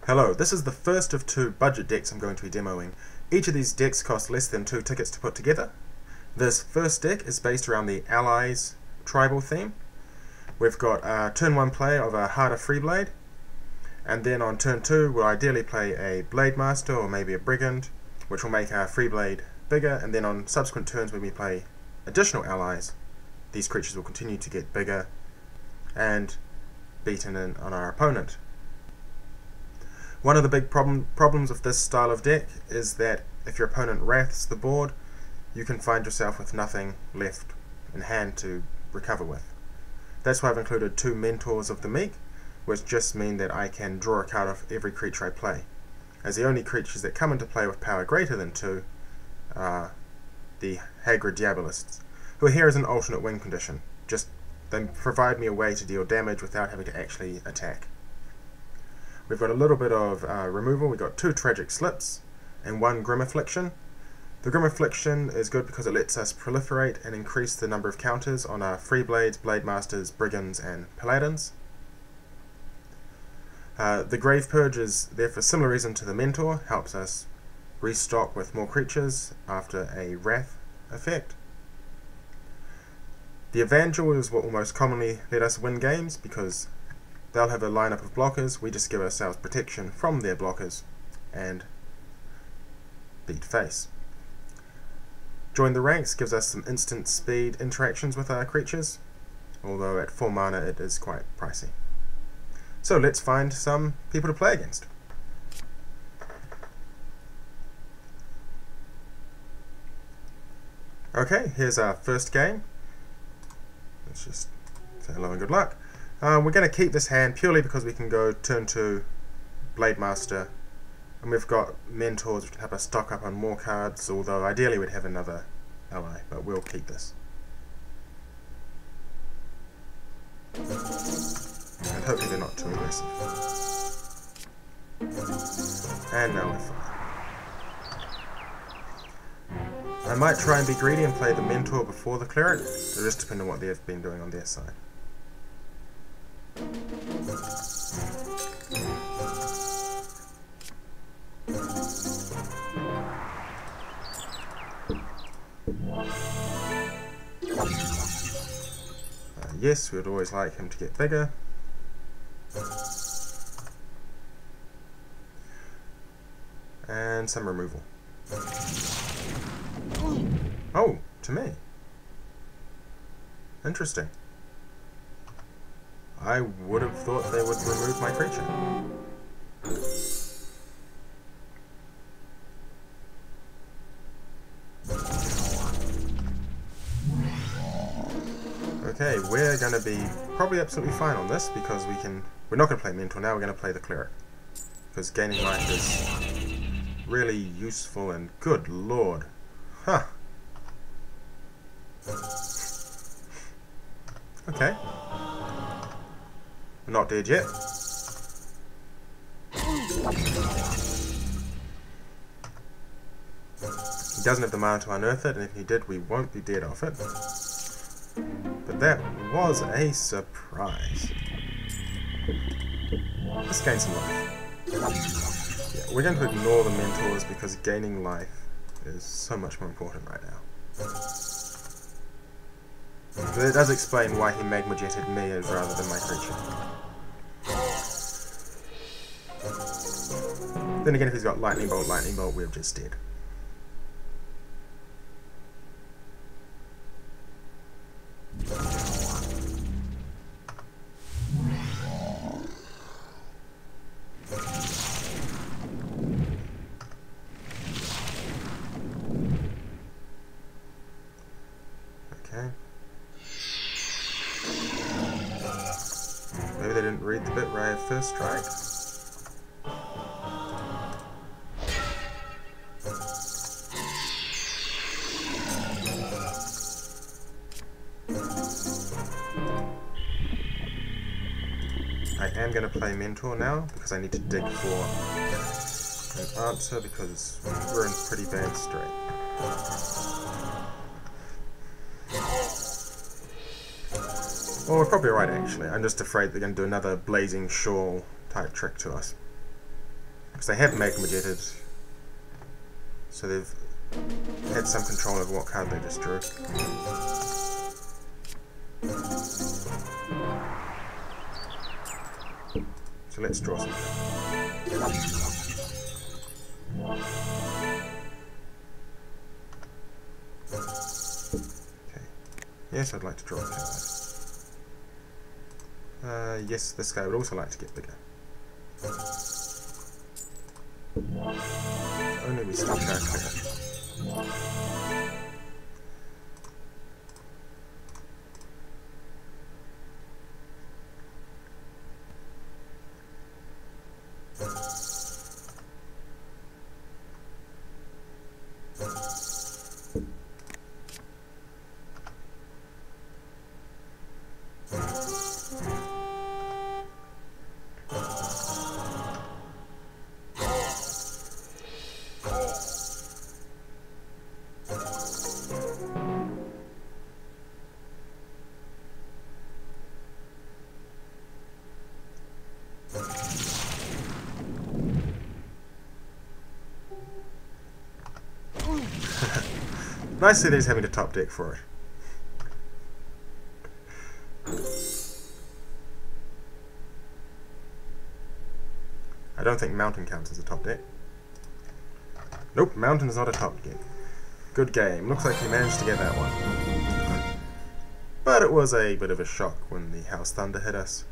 Hello, this is the first of two budget decks I'm going to be demoing. Each of these decks cost less than 2 tickets to put together. This first deck is based around the Allies tribal theme. We've got a turn 1 play of a Harder Freeblade, and then on turn 2 we'll ideally play a Blade Master or maybe a Brigand, which will make our Freeblade bigger, and then on subsequent turns when we play additional allies, these creatures will continue to get bigger and beaten in on our opponent. One of the big problems with this style of deck is that if your opponent wraths the board, you can find yourself with nothing left in hand to recover with. That's why I've included 2 Mentors of the Meek, which just mean that I can draw a card off every creature I play, as the only creatures that come into play with power greater than 2 are the Hagra Diabolists, who are here as an alternate win condition. Just they provide me a way to deal damage without having to actually attack. We've got a little bit of removal. We've got 2 Tragic Slips and 1 Grim Affliction. The Grim Affliction is good because it lets us proliferate and increase the number of counters on our Freeblades, Blade Masters, Brigands and Paladins. The Grave Purge is there for a similar reason to the Mentor, helps us restock with more creatures after a Wrath effect. The Evangel is what will most commonly let us win games because they'll have a lineup of blockers, we just give ourselves protection from their blockers and beat face. Join the Ranks gives us some instant speed interactions with our creatures, although at 4 mana it is quite pricey. So let's find some people to play against. Okay, here's our first game. Let's just say hello and good luck. We're going to keep this hand purely because we can go turn 2 Blade Master, and we've got Mentors which can help us stock up on more cards, although ideally we'd have another ally, but we'll keep this. And hopefully they're not too aggressive. And now we're fine. I might try and be greedy and play the Mentor before the Cleric, it'll just depend on what they've been doing on their side. Yes, we would always like him to get bigger. And some removal. Oh, to me. Interesting. I would have thought they would remove my creature. Okay, we're going to be probably absolutely fine on this because we're not going to play Mentor now, we're going to play the Cleric. Because gaining life is really useful and good lord. Huh. Okay. We're not dead yet. He doesn't have the mana to unearth it, and if he did, we won't be dead off it. But that was a surprise. Let's gain some life. Yeah, we're going to ignore the Mentors because gaining life is so much more important right now. But it does explain why he Magma Jetted me rather than my creature. Then again, if he's got Lightning Bolt, we're just dead. Okay. Maybe they didn't read the bit where I have first strike. I am going to play Mentor now because I need to dig for an answer because we're in pretty bad strait. Well, we're probably right actually. I'm just afraid they're going to do another Blazing Shawl type trick to us. because they have magma jetted, so they've had some control over what card they just drew. So let's draw some. Okay. Yes, I'd like to draw a card. Yes, this guy would also like to get bigger. If only we stopped our clear. Nice to see that he's having to top deck for it. I don't think Mountain counts as a top deck. Nope, Mountain is not a top deck. Good game. Looks like he managed to get that one. But it was a bit of a shock when the House Thunder hit us.